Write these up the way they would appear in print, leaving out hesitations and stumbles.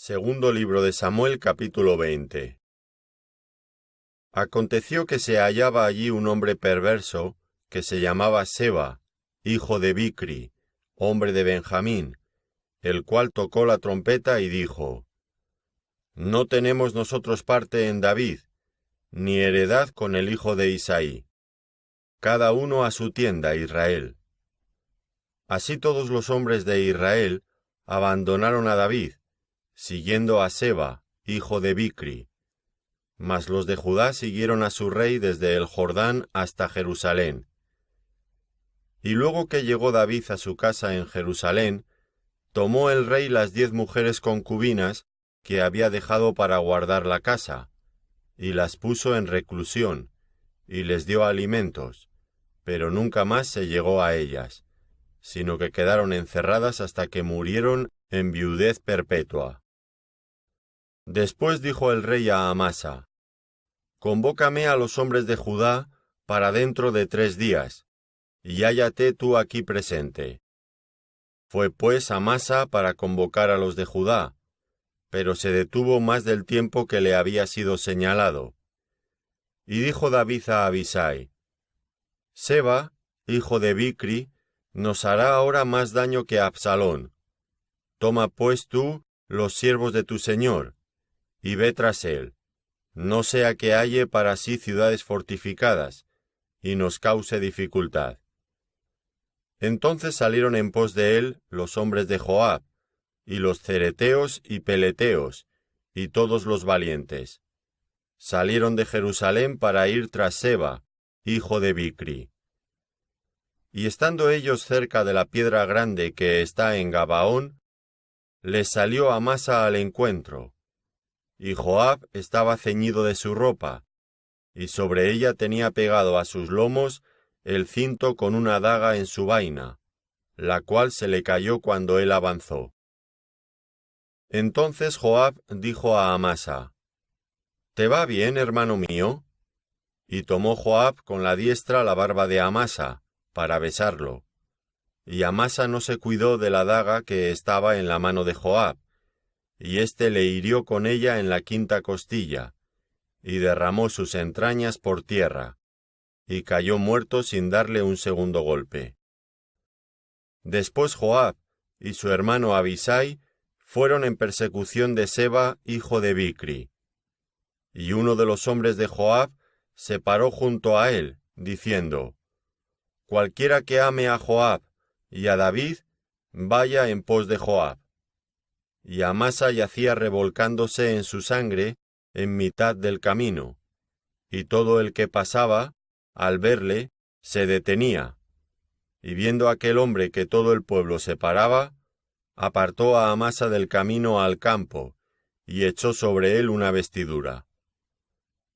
Segundo libro de Samuel, capítulo 20. Aconteció que se hallaba allí un hombre perverso, que se llamaba Seba, hijo de Bicri, hombre de Benjamín, el cual tocó la trompeta y dijo: No tenemos nosotros parte en David, ni heredad con el hijo de Isaí. Cada uno a su tienda, Israel. Así todos los hombres de Israel abandonaron a David, siguiendo a Seba, hijo de Bicri. Mas los de Judá siguieron a su rey desde el Jordán hasta Jerusalén. Y luego que llegó David a su casa en Jerusalén, tomó el rey las 10 mujeres concubinas que había dejado para guardar la casa, y las puso en reclusión, y les dio alimentos, pero nunca más se llegó a ellas, sino que quedaron encerradas hasta que murieron en viudez perpetua. Después dijo el rey a Amasa: Convócame a los hombres de Judá para dentro de 3 días, y hállate tú aquí presente. Fue pues Amasa para convocar a los de Judá, pero se detuvo más del tiempo que le había sido señalado. Y dijo David a Abisai: Seba, hijo de Bicri, nos hará ahora más daño que Absalón. Toma pues tú los siervos de tu señor, y ve tras él, no sea que halle para sí ciudades fortificadas, y nos cause dificultad. Entonces salieron en pos de él los hombres de Joab, y los cereteos y peleteos, y todos los valientes. Salieron de Jerusalén para ir tras Seba, hijo de Bicri. Y estando ellos cerca de la piedra grande que está en Gabaón, les salió Amasa al encuentro, y Joab estaba ceñido de su ropa, y sobre ella tenía pegado a sus lomos el cinto con una daga en su vaina, la cual se le cayó cuando él avanzó. Entonces Joab dijo a Amasa: ¿Te va bien, hermano mío? Y tomó Joab con la diestra la barba de Amasa, para besarlo. Y Amasa no se cuidó de la daga que estaba en la mano de Joab, y éste le hirió con ella en la 5ª costilla, y derramó sus entrañas por tierra, y cayó muerto sin darle un segundo golpe. Después Joab y su hermano Abisai fueron en persecución de Seba, hijo de Bicri. Y uno de los hombres de Joab se paró junto a él, diciendo: Cualquiera que ame a Joab y a David, vaya en pos de Joab. Y Amasa yacía revolcándose en su sangre en mitad del camino, y todo el que pasaba, al verle, se detenía, y viendo aquel hombre que todo el pueblo se paraba, apartó a Amasa del camino al campo, y echó sobre él una vestidura.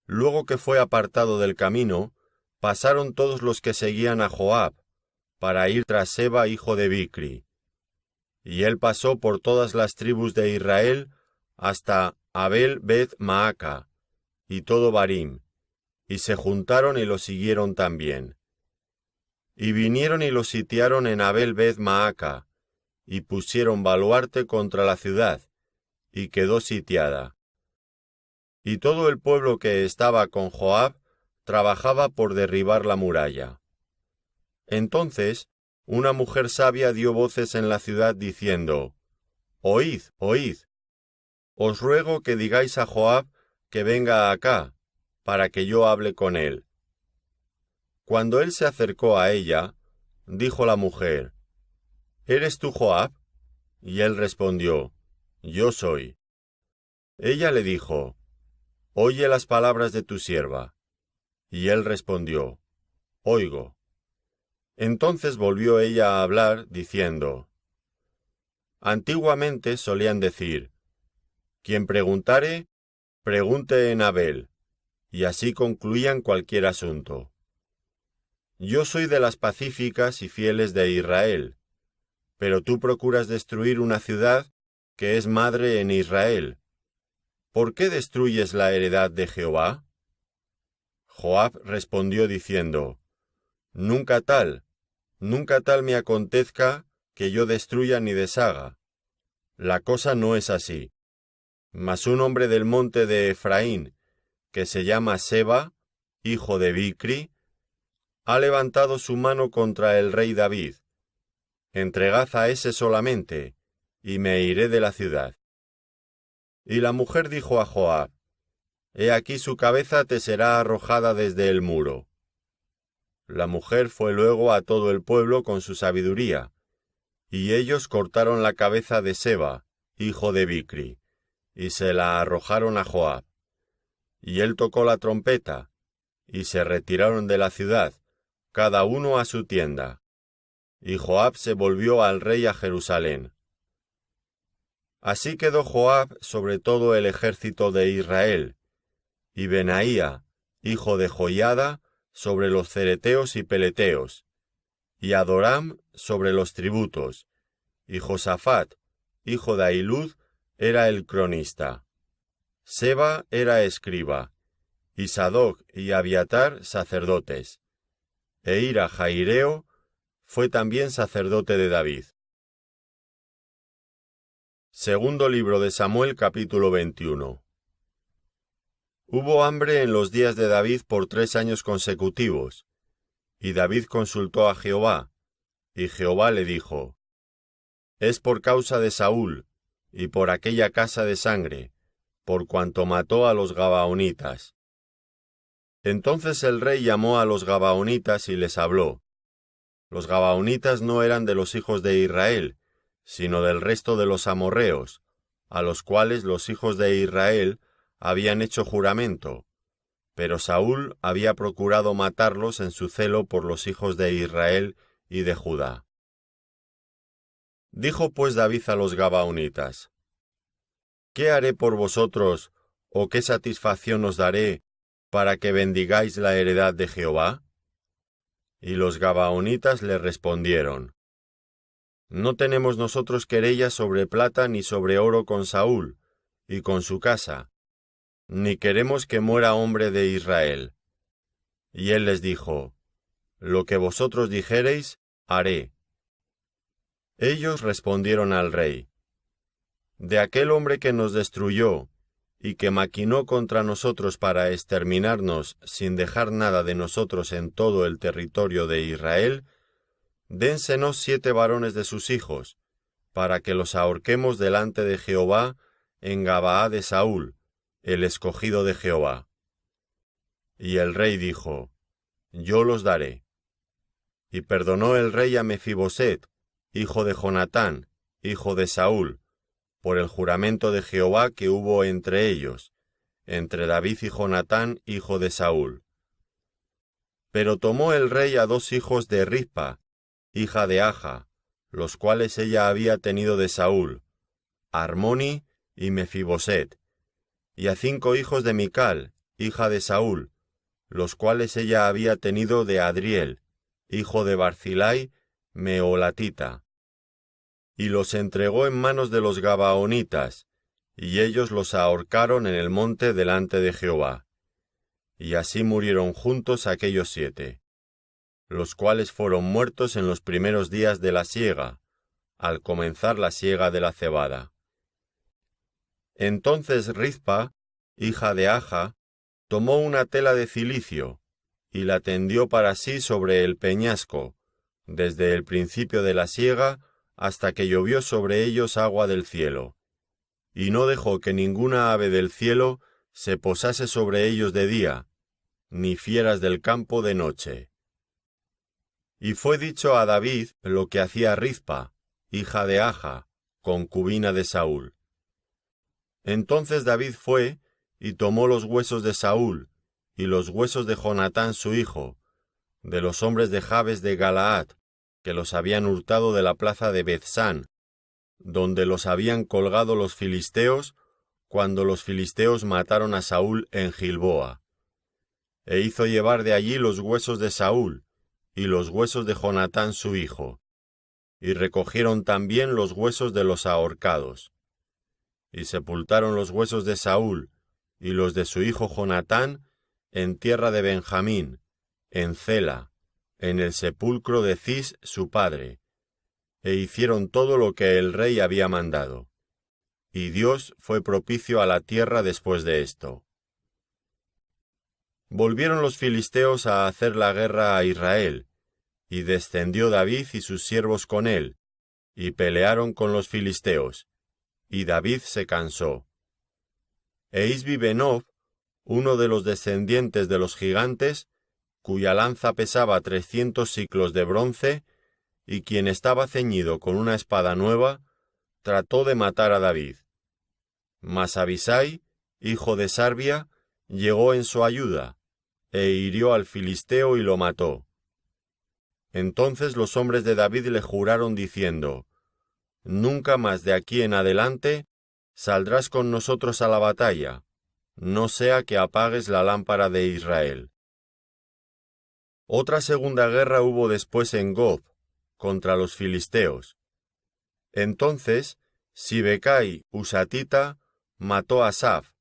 Luego que fue apartado del camino, pasaron todos los que seguían a Joab, para ir tras Seba, hijo de Bicri. Y él pasó por todas las tribus de Israel hasta Abel Beth Maaca, y todo Barim, y se juntaron y lo siguieron también. Y vinieron y lo sitiaron en Abel Beth Maaca, y pusieron baluarte contra la ciudad, y quedó sitiada. Y todo el pueblo que estaba con Joab trabajaba por derribar la muralla. Entonces una mujer sabia dio voces en la ciudad diciendo: Oíd, oíd. Os ruego que digáis a Joab que venga acá, para que yo hable con él. Cuando él se acercó a ella, dijo la mujer: ¿Eres tú Joab? Y él respondió: Yo soy. Ella le dijo: Oye las palabras de tu sierva. Y él respondió: Oigo. Entonces volvió ella a hablar, diciendo: Antiguamente solían decir: Quien preguntare, pregunte en Abel, y así concluían cualquier asunto. Yo soy de las pacíficas y fieles de Israel, pero tú procuras destruir una ciudad que es madre en Israel. ¿Por qué destruyes la heredad de Jehová? Joab respondió diciendo: Nunca tal me acontezca que yo destruya ni deshaga. La cosa no es así. Mas un hombre del monte de Efraín, que se llama Seba, hijo de Bicri, ha levantado su mano contra el rey David. Entregad a ese solamente, y me iré de la ciudad. Y la mujer dijo a Joab: He aquí su cabeza te será arrojada desde el muro. La mujer fue luego a todo el pueblo con su sabiduría, y ellos cortaron la cabeza de Seba, hijo de Bicri, y se la arrojaron a Joab. Y él tocó la trompeta, y se retiraron de la ciudad, cada uno a su tienda. Y Joab se volvió al rey a Jerusalén. Así quedó Joab sobre todo el ejército de Israel, y Benaía, hijo de Joiada, sobre los cereteos y peleteos, y Adoram sobre los tributos, y Josafat, hijo de Ahilud, era el cronista. Seba era escriba, y Sadoc y Abiatar sacerdotes. E Ira Jaireo fue también sacerdote de David. Segundo libro de Samuel, capítulo 21. Hubo hambre en los días de David por 3 años consecutivos, y David consultó a Jehová, y Jehová le dijo: Es por causa de Saúl, y por aquella casa de sangre, por cuanto mató a los gabaonitas. Entonces el rey llamó a los gabaonitas y les habló. Los gabaonitas no eran de los hijos de Israel, sino del resto de los amorreos, a los cuales los hijos de Israel habían hecho juramento, pero Saúl había procurado matarlos en su celo por los hijos de Israel y de Judá. Dijo pues David a los gabaonitas: ¿Qué haré por vosotros, o qué satisfacción os daré, para que bendigáis la heredad de Jehová? Y los gabaonitas le respondieron: No tenemos nosotros querella sobre plata ni sobre oro con Saúl, y con su casa, ni queremos que muera hombre de Israel. Y él les dijo: Lo que vosotros dijereis, haré. Ellos respondieron al rey: De aquel hombre que nos destruyó, y que maquinó contra nosotros para exterminarnos sin dejar nada de nosotros en todo el territorio de Israel, dénsenos 7 varones de sus hijos, para que los ahorquemos delante de Jehová en Gabaa de Saúl, el escogido de Jehová. Y el rey dijo: Yo los daré. Y perdonó el rey a Mefiboset, hijo de Jonatán, hijo de Saúl, por el juramento de Jehová que hubo entre ellos, entre David y Jonatán, hijo de Saúl. Pero tomó el rey a 2 hijos de Rispa, hija de Aja, los cuales ella había tenido de Saúl, Armoni y Mefiboset, y a 5 hijos de Mical, hija de Saúl, los cuales ella había tenido de Adriel, hijo de Barzilai, meolatita. Y los entregó en manos de los gabaonitas, y ellos los ahorcaron en el monte delante de Jehová. Y así murieron juntos aquellos 7, los cuales fueron muertos en los primeros días de la siega, al comenzar la siega de la cebada. Entonces Rizpa, hija de Aja, tomó una tela de cilicio, y la tendió para sí sobre el peñasco, desde el principio de la siega hasta que llovió sobre ellos agua del cielo, y no dejó que ninguna ave del cielo se posase sobre ellos de día, ni fieras del campo de noche. Y fue dicho a David lo que hacía Rizpa, hija de Aja, concubina de Saúl. Entonces David fue y tomó los huesos de Saúl y los huesos de Jonatán su hijo, de los hombres de Jabes de Galaad, que los habían hurtado de la plaza de Bethsán, donde los habían colgado los filisteos, cuando los filisteos mataron a Saúl en Gilboa. E hizo llevar de allí los huesos de Saúl, y los huesos de Jonatán su hijo, y recogieron también los huesos de los ahorcados. Y sepultaron los huesos de Saúl, y los de su hijo Jonatán, en tierra de Benjamín, en Cela, en el sepulcro de Cis su padre, e hicieron todo lo que el rey había mandado. y Dios fue propicio a la tierra después de esto. Volvieron los filisteos a hacer la guerra a Israel, y descendió David y sus siervos con él, y pelearon con los filisteos, y David se cansó. E Isbi-Benob, uno de los descendientes de los gigantes, cuya lanza pesaba 300 siclos de bronce, y quien estaba ceñido con una espada nueva, trató de matar a David. Mas Abisai, hijo de Sarbia, llegó en su ayuda, e hirió al filisteo y lo mató. Entonces los hombres de David le juraron diciendo: «Nunca más de aquí en adelante saldrás con nosotros a la batalla, no sea que apagues la lámpara de Israel». Otra segunda guerra hubo después en Gob, contra los filisteos. Entonces, Sibecai husatita mató a Asaf,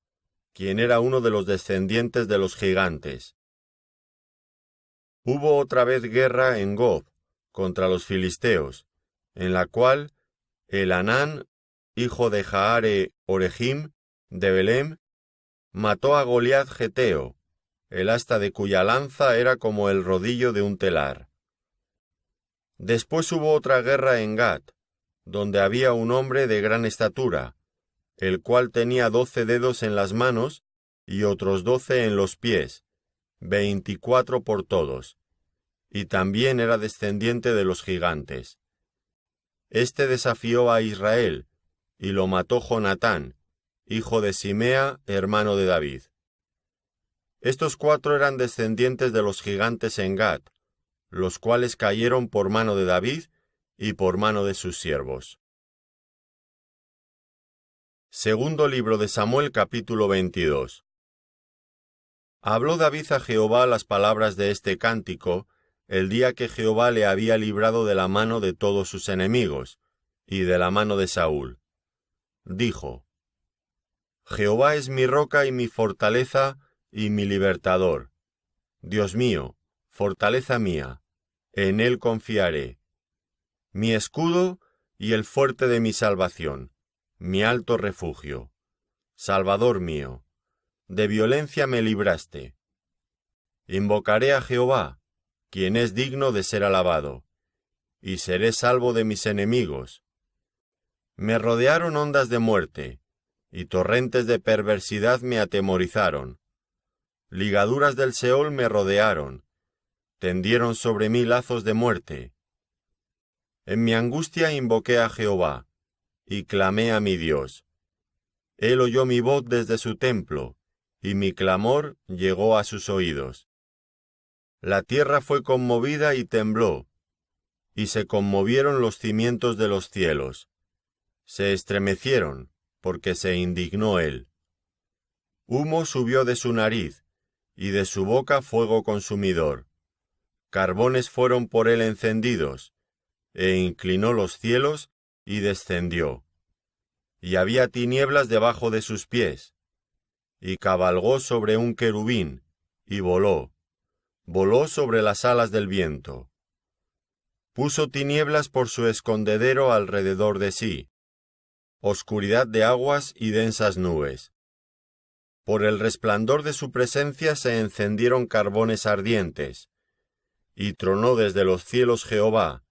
quien era uno de los descendientes de los gigantes. Hubo otra vez guerra en Gob, contra los filisteos, en la cual Elhanán, hijo de Jaare Orejim, de Belem, mató a Goliat geteo, el asta de cuya lanza era como el rodillo de un telar. Después hubo otra guerra en Gat, donde había un hombre de gran estatura, el cual tenía 12 dedos en las manos y otros 12 en los pies, 24 por todos, y también era descendiente de los gigantes. Este desafió a Israel, y lo mató Jonatán, hijo de Simea, hermano de David. Estos 4 eran descendientes de los gigantes en Gat, los cuales cayeron por mano de David y por mano de sus siervos. Segundo libro de Samuel, capítulo 22. Habló David a Jehová las palabras de este cántico el día que Jehová le había librado de la mano de todos sus enemigos, y de la mano de Saúl. Dijo: Jehová es mi roca y mi fortaleza y mi libertador. Dios mío, fortaleza mía, en él confiaré. Mi escudo y el fuerte de mi salvación, mi alto refugio. Salvador mío, de violencia me libraste. Invocaré a Jehová, quien es digno de ser alabado, y seré salvo de mis enemigos. Me rodearon ondas de muerte, y torrentes de perversidad me atemorizaron. Ligaduras del Seol me rodearon, tendieron sobre mí lazos de muerte. En mi angustia invoqué a Jehová, y clamé a mi Dios. Él oyó mi voz desde su templo, y mi clamor llegó a sus oídos. La tierra fue conmovida y tembló, y se conmovieron los cimientos de los cielos. Se estremecieron, porque se indignó él. Humo subió de su nariz, y de su boca fuego consumidor. Carbones fueron por él encendidos, e inclinó los cielos y descendió. Y había tinieblas debajo de sus pies. Y cabalgó sobre un querubín, y voló sobre las alas del viento. Puso tinieblas por su escondedero alrededor de sí, oscuridad de aguas y densas nubes. Por el resplandor de su presencia se encendieron carbones ardientes, y tronó desde los cielos Jehová,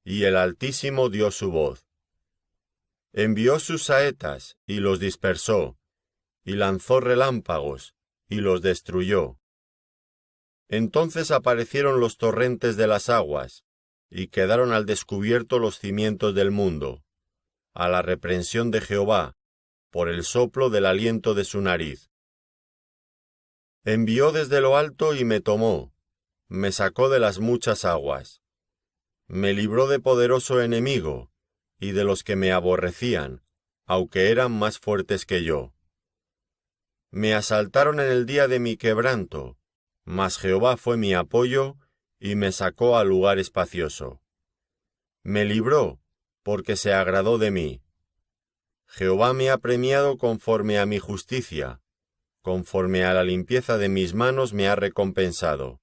y el Altísimo dio su voz. Envió sus saetas, y los dispersó, y lanzó relámpagos, y los destruyó. Entonces aparecieron los torrentes de las aguas, y quedaron al descubierto los cimientos del mundo, a la reprensión de Jehová, por el soplo del aliento de su nariz. Envió desde lo alto y me tomó, me sacó de las muchas aguas. Me libró de poderoso enemigo, y de los que me aborrecían, aunque eran más fuertes que yo. Me asaltaron en el día de mi quebranto, mas Jehová fue mi apoyo, y me sacó a lugar espacioso. Me libró, porque se agradó de mí. Jehová me ha premiado conforme a mi justicia, conforme a la limpieza de mis manos me ha recompensado.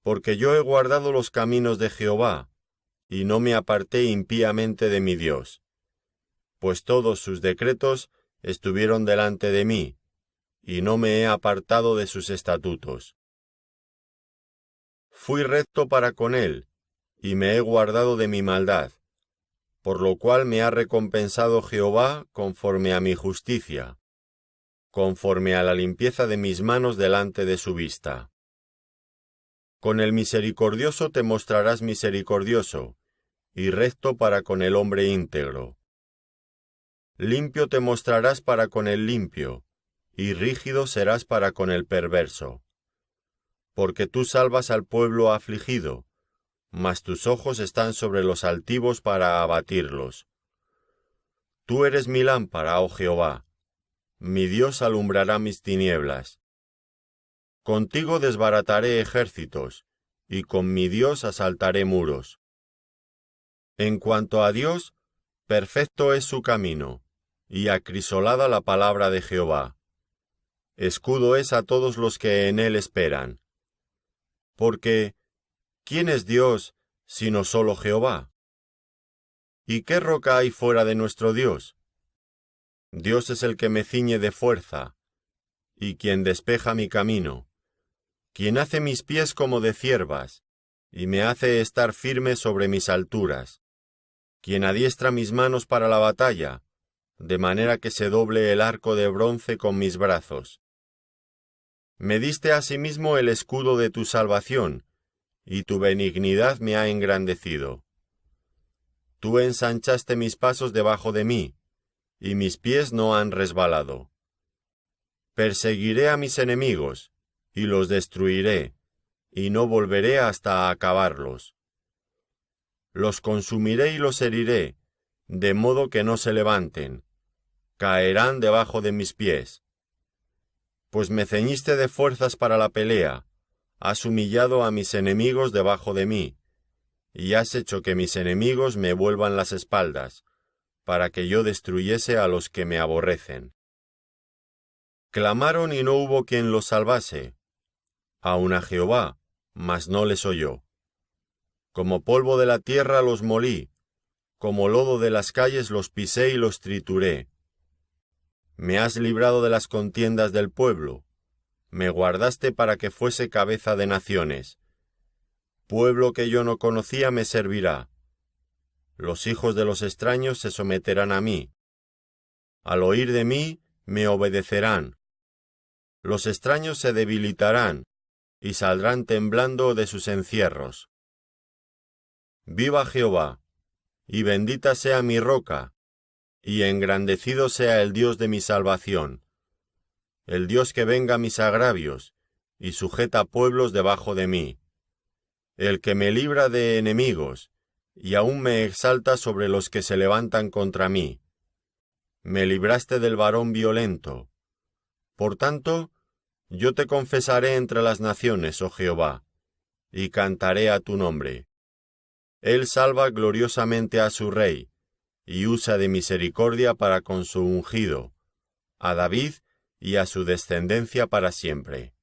Porque yo he guardado los caminos de Jehová, y no me aparté impíamente de mi Dios. pues todos sus decretos estuvieron delante de mí, y no me he apartado de sus estatutos. Fui recto para con él, y me he guardado de mi maldad, por lo cual me ha recompensado Jehová conforme a mi justicia, conforme a la limpieza de mis manos delante de su vista. Con el misericordioso te mostrarás misericordioso, y recto para con el hombre íntegro. Limpio te mostrarás para con el limpio, y rígido serás para con el perverso. Porque tú salvas al pueblo afligido, mas tus ojos están sobre los altivos para abatirlos. Tú eres mi lámpara, oh Jehová, mi Dios alumbrará mis tinieblas. Contigo desbarataré ejércitos, y con mi Dios asaltaré muros. En cuanto a Dios, perfecto es su camino, y acrisolada la palabra de Jehová. Escudo es a todos los que en él esperan. Porque, ¿quién es Dios sino solo Jehová? ¿Y qué roca hay fuera de nuestro Dios? Dios es el que me ciñe de fuerza, y quien despeja mi camino, quien hace mis pies como de ciervas, y me hace estar firme sobre mis alturas, quien adiestra mis manos para la batalla, de manera que se doble el arco de bronce con mis brazos. Me diste asimismo el escudo de tu salvación, y tu benignidad me ha engrandecido. Tú ensanchaste mis pasos debajo de mí, y mis pies no han resbalado. Perseguiré a mis enemigos, y los destruiré, y no volveré hasta acabarlos. Los consumiré y los heriré, de modo que no se levanten, caerán debajo de mis pies. Pues me ceñiste de fuerzas para la pelea, has humillado a mis enemigos debajo de mí, y has hecho que mis enemigos me vuelvan las espaldas, para que yo destruyese a los que me aborrecen. Clamaron y no hubo quien los salvase, aun a Jehová, mas no les oyó. Como polvo de la tierra los molí, como lodo de las calles los pisé y los trituré. Me has librado de las contiendas del pueblo, me guardaste para que fuese cabeza de naciones. Pueblo que yo no conocía me servirá. Los hijos de los extraños se someterán a mí. Al oír de mí, me obedecerán. Los extraños se debilitarán, y saldrán temblando de sus encierros. Viva Jehová, y bendita sea mi roca, y engrandecido sea el Dios de mi salvación, el Dios que venga mis agravios, y sujeta pueblos debajo de mí, el que me libra de enemigos, y aún me exalta sobre los que se levantan contra mí. Me libraste del varón violento. Por tanto, yo te confesaré entre las naciones, oh Jehová, y cantaré a tu nombre. Él salva gloriosamente a su rey, y usa de misericordia para con su ungido, a David y a su descendencia para siempre.